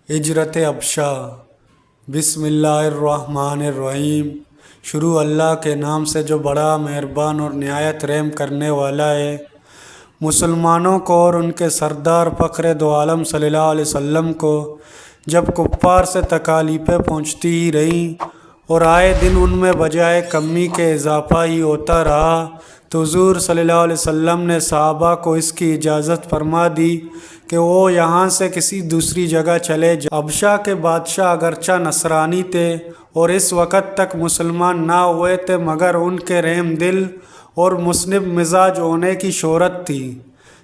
ہجرت ابشا۔ بسم اللہ الرحمن الرحیم۔ شروع اللہ کے نام سے جو بڑا مہربان اور نہایت رحم کرنے والا ہے۔ مسلمانوں کو اور ان کے سردار فخر دو عالم صلی اللہ علیہ وسلم کو جب کفار سے تکالیفیں پہنچتی ہی رہیں اور آئے دن ان میں بجائے کمی کے اضافہ ہی ہوتا رہا، تو حضور صلی اللہ علیہ وسلم نے صحابہ کو اس کی اجازت فرما دی کہ وہ یہاں سے کسی دوسری جگہ چلے جائیں۔ ابشا کے بادشاہ اگرچہ نصرانی تھے اور اس وقت تک مسلمان نہ ہوئے تھے، مگر ان کے رحم دل اور مصنف مزاج ہونے کی شہرت تھی۔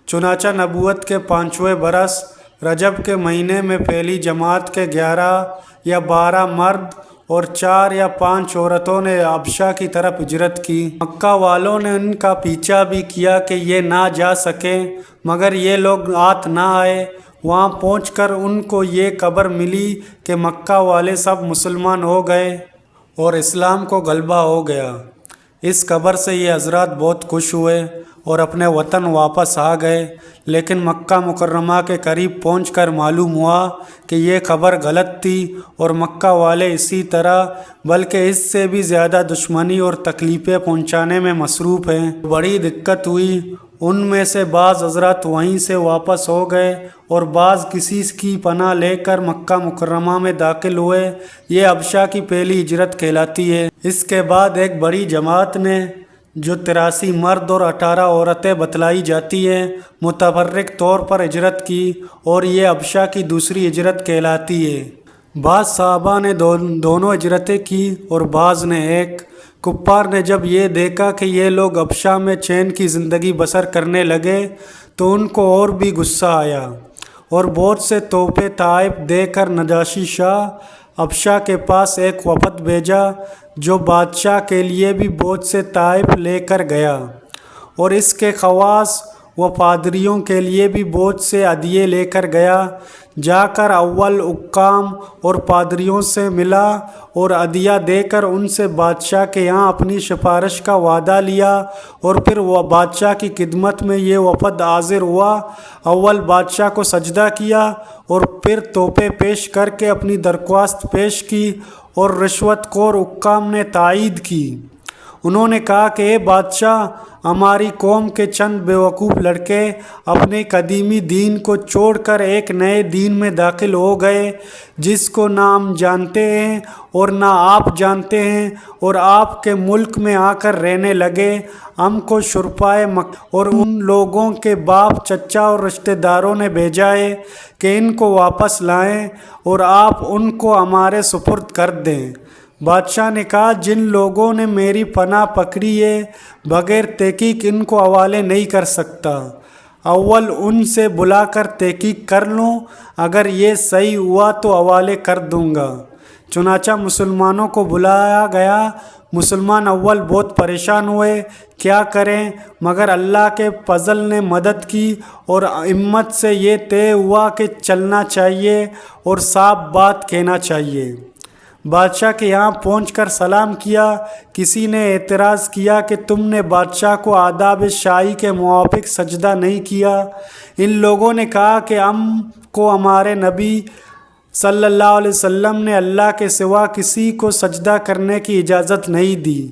چنانچہ نبوت کے 5ویں برس رجب کے مہینے میں پہلی جماعت کے 11 یا 12 مرد اور 4 یا 5 عورتوں نے ابشا کی طرف ہجرت کی۔ مکہ والوں نے ان کا پیچھا بھی کیا کہ یہ نہ جا سکے، مگر یہ لوگ ہاتھ نہ آئے۔ وہاں پہنچ کر ان کو یہ خبر ملی کہ مکہ والے سب مسلمان ہو گئے اور اسلام کو غلبہ ہو گیا۔ اس خبر سے یہ حضرات بہت خوش ہوئے اور اپنے وطن واپس آ گئے، لیکن مکہ مکرمہ کے قریب پہنچ کر معلوم ہوا کہ یہ خبر غلط تھی اور مکہ والے اسی طرح بلکہ اس سے بھی زیادہ دشمنی اور تکلیفیں پہنچانے میں مصروف ہیں۔ بڑی دقت ہوئی۔ ان میں سے بعض حضرات وہیں سے واپس ہو گئے اور بعض کسی کی پناہ لے کر مکہ مکرمہ میں داخل ہوئے۔ یہ ابشا کی پہلی ہجرت کہلاتی ہے۔ اس کے بعد ایک بڑی جماعت نے، جو 83 مرد اور 18 عورتیں بتلائی جاتی ہیں، متفرق طور پر ہجرت کی اور یہ ابشا کی دوسری ہجرت کہلاتی ہے۔ بعض صحابہ نے دونوں ہجرتیں کی اور بعض نے ایک۔ کفار نے جب یہ دیکھا کہ یہ لوگ ابشا میں چین کی زندگی بسر کرنے لگے تو ان کو اور بھی غصہ آیا اور بہت سے تحفے تحائف دے کر نجاشی شاہ ابشا کے پاس ایک وفد بھیجا، جو بادشاہ کے لیے بھی بہت سے تحائف لے کر گیا اور اس کے خواص و پادریوں کے لیے بھی بہت سے ہدیے لے کر گیا۔ جا کر اول حکام اور پادریوں سے ملا اور عطیہ دے کر ان سے بادشاہ کے یہاں اپنی سفارش کا وعدہ لیا، اور پھر وہ بادشاہ کی خدمت میں یہ وفد حاضر ہوا۔ اول بادشاہ کو سجدہ کیا اور پھر تحفے پیش کر کے اپنی درخواست پیش کی، اور رشوت خور حکام نے تائید کی۔ انہوں نے کہا کہ اے بادشاہ، ہماری قوم کے چند بیوقوف لڑکے اپنے قدیمی دین کو چھوڑ کر ایک نئے دین میں داخل ہو گئے، جس کو نہ ہم جانتے ہیں اور نہ آپ جانتے ہیں، اور آپ کے ملک میں آ کر رہنے لگے۔ ہم کو شرفائے مکہ اور ان لوگوں کے باپ چچا اور رشتہ داروں نے بھیجا ہے کہ ان کو واپس لائیں اور آپ ان کو ہمارے سپرد کر دیں۔ بادشاہ نے کہا، جن لوگوں نے میری پناہ پکڑی ہے، بغیر تحقیق ان کو حوالے نہیں کر سکتا۔ اول ان سے بلا کر تحقیق کر لوں، اگر یہ صحیح ہوا تو حوالے کر دوں گا۔ چنانچہ مسلمانوں کو بلایا گیا۔ مسلمان اول بہت پریشان ہوئے، کیا کریں، مگر اللہ کے فضل نے مدد کی اور ہمت سے یہ طے ہوا کہ چلنا چاہیے اور صاف بات کہنا چاہیے۔ بادشاہ کے یہاں پہنچ کر سلام کیا۔ کسی نے اعتراض کیا کہ تم نے بادشاہ کو آداب شاہی کے موافق سجدہ نہیں کیا۔ ان لوگوں نے کہا کہ ہم کو ہمارے نبی صلی اللہ علیہ وسلم نے اللہ کے سوا کسی کو سجدہ کرنے کی اجازت نہیں دی۔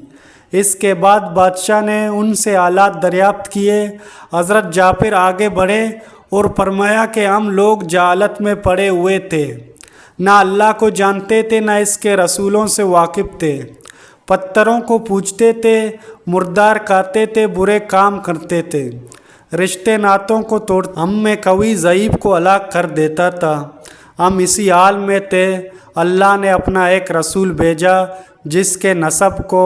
اس کے بعد بادشاہ نے ان سے حالات دریافت کیے۔ حضرت جعفر آگے بڑھے اور فرمایا کہ ہم لوگ جہالت میں پڑے ہوئے تھے، نہ اللہ کو جانتے تھے نہ اس کے رسولوں سے واقف تھے، پتھروں کو پوجتے تھے، مردار کھاتے تھے، برے کام کرتے تھے، رشتے ناتوں کو توڑتے، ہم میں قوی ضعیف کو ہلاک کر دیتا تھا۔ ہم اسی حال میں تھے۔ اللہ نے اپنا ایک رسول بھیجا جس کے نسب کو،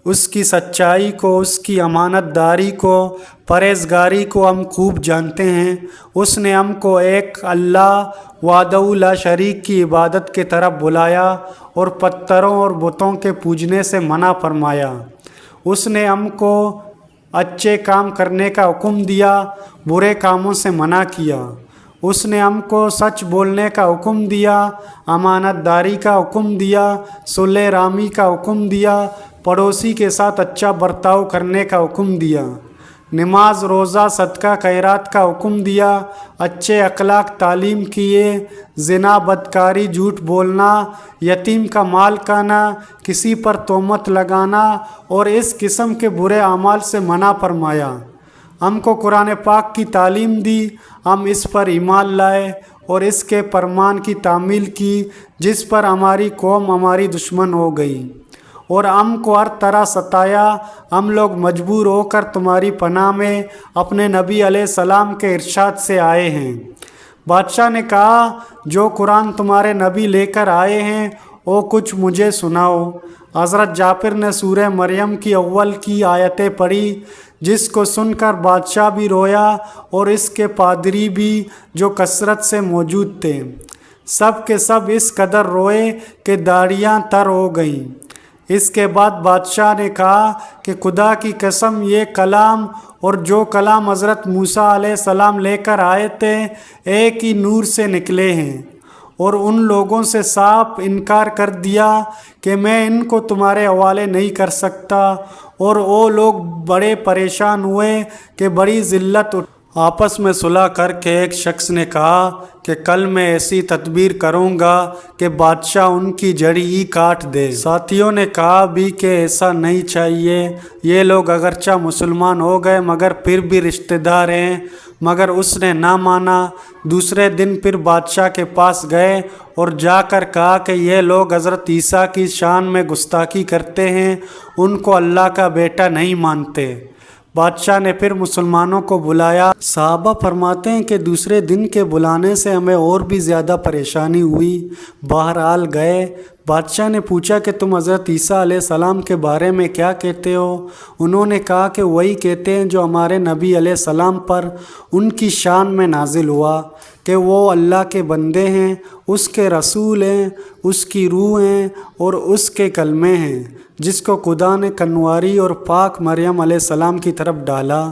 اس کی سچائی کو، اس کی امانت داری کو، پرہیزگاری کو ہم خوب جانتے ہیں۔ اس نے ہم کو ایک اللہ وحدہ لا شریک کی عبادت کی طرف بلایا اور پتھروں اور بتوں کے پوجنے سے منع فرمایا۔ اس نے ہم کو اچھے کام کرنے کا حکم دیا، برے کاموں سے منع کیا۔ اس نے ہم کو سچ بولنے کا حکم دیا، امانت داری کا حکم دیا، صلح رامی کا حکم دیا، پڑوسی کے ساتھ اچھا برتاؤ کرنے کا حکم دیا۔ نماز روزہ صدقہ خیرات کا حکم دیا، اچھے اخلاق تعلیم کیے، زنا بدکاری جھوٹ بولنا، یتیم کا مال کھانا، کسی پر تہمت لگانا اور اس قسم کے برے اعمال سے منع فرمایا۔ ہم کو قرآن پاک کی تعلیم دی، ہم اس پر ایمان لائے اور اس کے فرمان کی تعمیل کی جس پر ہماری قوم ہماری دشمن ہو گئی اور ہم کو ہر طرح ستایا۔ ہم لوگ مجبور ہو کر تمہاری پناہ میں اپنے نبی علیہ السلام کے ارشاد سے آئے ہیں۔ بادشاہ نے کہا، جو قرآن تمہارے نبی لے کر آئے ہیں وہ کچھ مجھے سناؤ۔ حضرت جابر نے سورہ مریم کی اول کی آیتیں پڑھی، جس کو سن کر بادشاہ بھی رویا اور اس کے پادری بھی جو کثرت سے موجود تھے۔ سب کے سب اس قدر روئے کہ داڑھیاں تر ہو گئیں۔ اس کے بعد بادشاہ نے کہا کہ خدا کی قسم، یہ کلام اور جو کلام حضرت موسیٰ علیہ السلام لے کر آئے تھے ایک ہی نور سے نکلے ہیں، اور ان لوگوں سے صاف انکار کر دیا کہ میں ان کو تمہارے حوالے نہیں کر سکتا، اور وہ لوگ بڑے پریشان ہوئے کہ بڑی ذلت آپس میں صلح کر کے ایک شخص نے کہا کہ کل میں ایسی تدبیر کروں گا کہ بادشاہ ان کی جڑی ہی کاٹ دے۔ ساتھیوں نے کہا بھی کہ ایسا نہیں چاہیے، یہ لوگ اگرچہ مسلمان ہو گئے مگر پھر بھی رشتہ دار ہیں، مگر اس نے نہ مانا۔ دوسرے دن پھر بادشاہ کے پاس گئے اور جا کر کہا کہ یہ لوگ حضرت عیسیٰ کی شان میں گستاخی کرتے ہیں، ان کو اللہ کا بیٹا نہیں مانتے۔ بادشاہ نے پھر مسلمانوں کو بلایا۔ صحابہ فرماتے ہیں کہ دوسرے دن کے بلانے سے ہمیں اور بھی زیادہ پریشانی ہوئی۔ بہرحال گئے۔ بادشاہ نے پوچھا کہ تم حضرت عیسیٰ علیہ السلام کے بارے میں کیا کہتے ہو؟ انہوں نے کہا کہ وہی کہتے ہیں جو ہمارے نبی علیہ السلام پر ان کی شان میں نازل ہوا کہ وہ اللہ کے بندے ہیں، اس کے رسول ہیں، اس کی روح ہیں اور اس کے کلمے ہیں، جس کو خدا نے کنواری اور پاک مریم علیہ السلام کی طرف ڈالا۔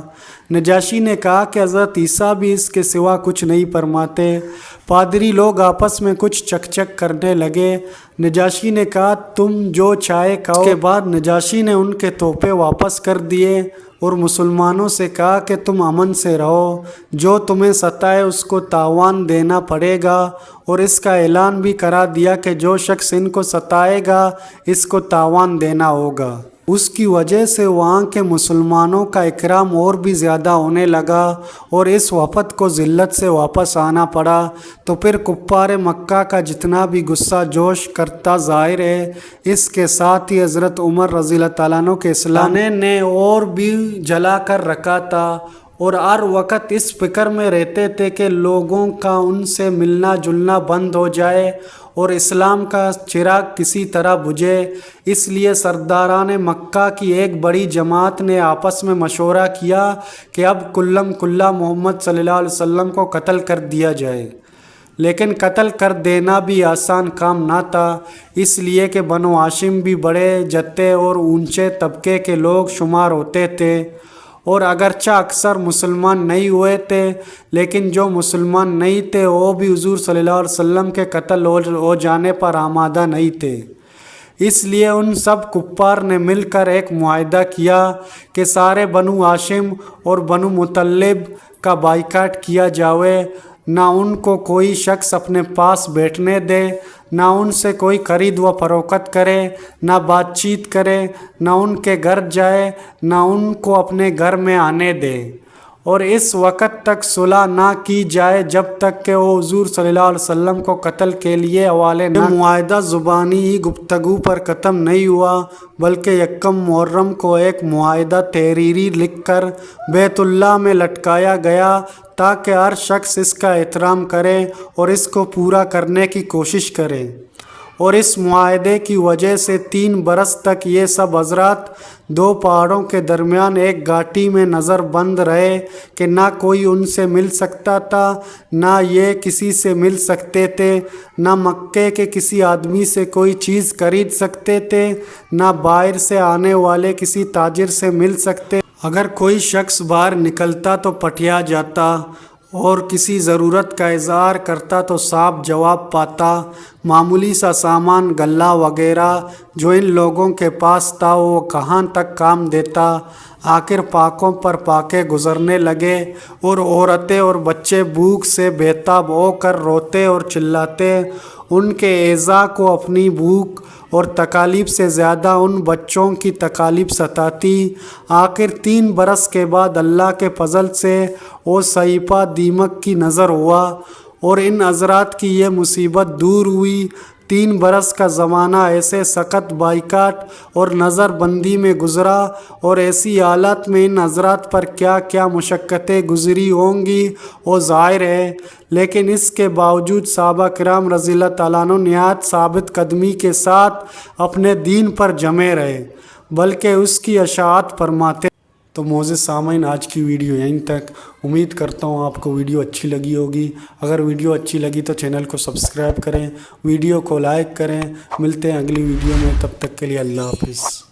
نجاشی نے کہا کہ حضرت عیسیٰ بھی اس کے سوا کچھ نہیں فرماتے۔ پادری لوگ آپس میں کچھ چک چک کرنے لگے۔ نجاشی نے کہا تم جو چاہے کھاؤ۔ اس کے بعد نجاشی نے ان کے تحفے واپس کر دیے اور مسلمانوں سے کہا کہ تم امن سے رہو، جو تمہیں ستائے اس کو تاوان دینا پڑے گا، اور اس کا اعلان بھی کرا دیا کہ جو شخص ان کو ستائے گا اس کو تاوان دینا ہوگا۔ اس کی وجہ سے وہاں کے مسلمانوں کا اکرام اور بھی زیادہ ہونے لگا اور اس وفد کو ذلت سے واپس آنا پڑا۔ تو پھر کفار مکہ کا جتنا بھی غصہ جوش کرتا ظاہر ہے، اس کے ساتھ ہی حضرت عمر رضی اللہ تعالیٰ عنہ کے اسلام نے اور بھی جلا کر رکھا تھا، اور ہر وقت اس فکر میں رہتے تھے کہ لوگوں کا ان سے ملنا جلنا بند ہو جائے اور اسلام کا چراغ کسی طرح بجھے۔ اس لیے سرداران مکہ کی ایک بڑی جماعت نے آپس میں مشورہ کیا کہ اب کلم کلا محمد صلی اللہ علیہ وسلم کو قتل کر دیا جائے۔ لیکن قتل کر دینا بھی آسان کام نہ تھا، اس لیے کہ بنو ہاشم بھی بڑے جتے اور اونچے طبقے کے لوگ شمار ہوتے تھے، اور اگرچہ اکثر مسلمان نہیں ہوئے تھے لیکن جو مسلمان نہیں تھے وہ بھی حضور صلی اللہ علیہ وسلم کے قتل ہو جانے پر آمادہ نہیں تھے۔ اس لیے ان سب کفار نے مل کر ایک معاہدہ کیا کہ سارے بنو ہاشم اور بنو مطلب کا بائیکاٹ کیا جاوے، نہ ان کو کوئی شخص اپنے پاس بیٹھنے دے، نہ ان سے کوئی خرید و فروخت کرے، نہ بات چیت کرے، نہ ان کے گھر جائے، نہ ان کو اپنے گھر میں آنے دے، اور اس وقت تک صلح نہ کی جائے جب تک کہ وہ حضور صلی اللہ علیہ وسلم کو قتل کے لیے حوالے نہ۔ معاہدہ زبانی ہی گفتگو پر ختم نہیں ہوا، بلکہ یکم محرم کو ایک معاہدہ تحریری لکھ کر بیت اللہ میں لٹکایا گیا تاکہ ہر شخص اس کا احترام کرے اور اس کو پورا کرنے کی کوشش کرے۔ اور اس معاہدے کی وجہ سے 3 برس تک یہ سب حضرات 2 پہاڑوں کے درمیان ایک گھاٹی میں نظر بند رہے کہ نہ کوئی ان سے مل سکتا تھا، نہ یہ کسی سے مل سکتے تھے، نہ مکے کے کسی آدمی سے کوئی چیز خرید سکتے تھے، نہ باہر سے آنے والے کسی تاجر سے مل سکتے۔ اگر کوئی شخص باہر نکلتا تو پٹیا جاتا، اور کسی ضرورت کا اظہار کرتا تو صاف جواب پاتا۔ معمولی سا سامان غلہ وغیرہ جو ان لوگوں کے پاس تھا وہ کہاں تک کام دیتا۔ آخر پاکوں پر پاکے گزرنے لگے اور عورتیں اور بچے بھوک سے بے-تاب ہو کر روتے اور چلاتے۔ ان کے اعضاء کو اپنی بھوک اور تکالیف سے زیادہ ان بچوں کی تکالیف ستاتی۔ آخر 3 برس کے بعد اللہ کے فضل سے وہ صحیفہ دیمک کی نظر ہوا اور ان حضرات کی یہ مصیبت دور ہوئی۔ 3 برس کا زمانہ ایسے سخت بائیکاٹ اور نظر بندی میں گزرا اور ایسی حالت میں ان حضرات پر کیا کیا مشقتیں گزری ہوں گی وہ ظاہر ہے، لیکن اس کے باوجود صحابہ کرام رضی اللہ تعالیٰ عنہ نہایت ثابت قدمی کے ساتھ اپنے دین پر جمے رہے، بلکہ اس کی اشاعت فرماتے۔ تو معزز سامعین، آج کی ویڈیو یہیں تک۔ امید کرتا ہوں آپ کو ویڈیو اچھی لگی ہوگی۔ اگر ویڈیو اچھی لگی تو چینل کو سبسکرائب کریں، ویڈیو کو لائک کریں۔ ملتے ہیں اگلی ویڈیو میں، تب تک کے لیے اللہ حافظ۔